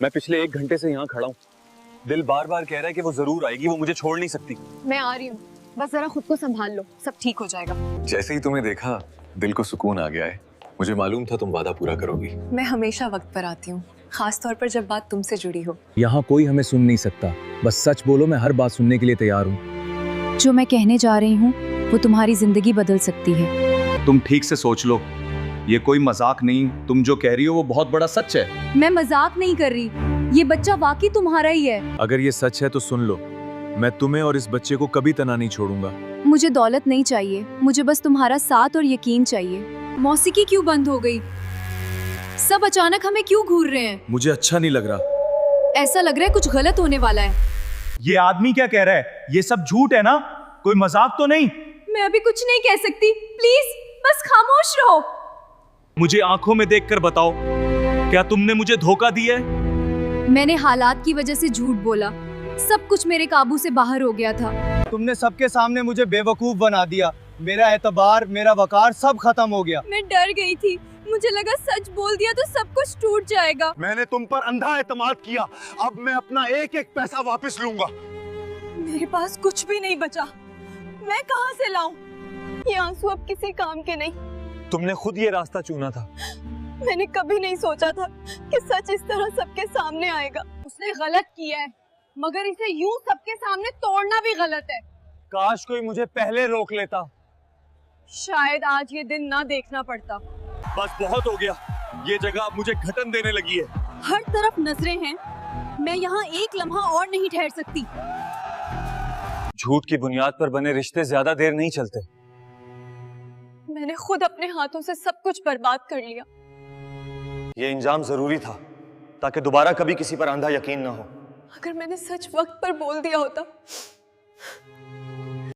मैं पिछले 1 घंटे से यहाँ खड़ा हूँ। दिल बार बार कह रहा है कि वो जरूर आएगी, वो मुझे छोड़ नहीं सकती। मैं आ रही हूँ, बस जरा खुद को संभाल लो, सब ठीक हो जाएगा। जैसे ही तुम्हें देखा दिल को सुकून आ गया है। मुझे मालूम था तुम वादा पूरा करोगी। मैं हमेशा वक्त पर आती हूँ, खास तौर पर जब बात तुमसे जुड़ी हो। यहाँ कोई हमें सुन नहीं सकता, बस सच बोलो, मैं हर बात सुनने के लिए तैयार हूँ। जो मैं कहने जा रही हूँ वो तुम्हारी जिंदगी बदल सकती है। तुम ठीक से सोच लो, ये कोई मजाक नहीं, तुम जो कह रही हो वो बहुत बड़ा सच है। मैं मजाक नहीं कर रही, ये बच्चा वाकई तुम्हारा ही है। अगर ये सच है तो सुन लो, मैं तुम्हें और इस बच्चे को कभी तना नहीं छोड़ूंगा। मुझे दौलत नहीं चाहिए, मुझे बस तुम्हारा साथ और यकीन चाहिए। मौसीकी क्यों बंद हो गई? सब अचानक हमें क्यों घूर रहे हैं? मुझे अच्छा नहीं लग रहा। ऐसा लग रहा है कुछ गलत होने वाला है। ये आदमी क्या कह रहा है? ये सब झूठ है ना? कोई मजाक तो नहीं? मैं अभी कुछ नहीं कह सकती, प्लीज बस खामोश रहो। मुझे आंखों में देखकर बताओ, क्या तुमने मुझे धोखा दिया है? मैंने हालात की वजह से झूठ बोला, सब कुछ मेरे काबू से बाहर हो गया था। तुमने सबके सामने मुझे बेवकूफ बना दिया, मेरा एतबार, मेरा वकार सब खत्म हो गया। मैं डर गई थी, मुझे लगा सच बोल दिया तो सब कुछ टूट जाएगा। मैंने तुम पर अंधा एतमाद किया, अब मैं अपना एक एक पैसा वापस लूंगा। मेरे पास कुछ भी नहीं बचा, मैं कहाँ से लाऊं? ये आंसू अब किसी काम के नहीं। तुमने खुद ये रास्ता चुना था। मैंने कभी नहीं सोचा था कि सच इस तरह सबके सामने आएगा। उसने गलत किया है, मगर इसे यूं सबके सामने तोड़ना भी गलत है। काश कोई मुझे पहले रोक लेता। शायद आज ये दिन ना देखना पड़ता। बस बहुत हो गया, ये जगह अब मुझे घटन देने लगी है। हर तरफ नजरें हैं, मैं यहाँ एक लम्हा और नहीं ठहर सकती। झूठ की बुनियाद पर बने रिश्ते ज्यादा देर नहीं चलते। मैंने खुद अपने हाथों से सब कुछ बर्बाद कर लिया। ये इंजाम जरूरी था ताकि दोबारा कभी किसी पर अंधा यकीन ना हो। अगर मैंने सच वक्त पर बोल दिया होता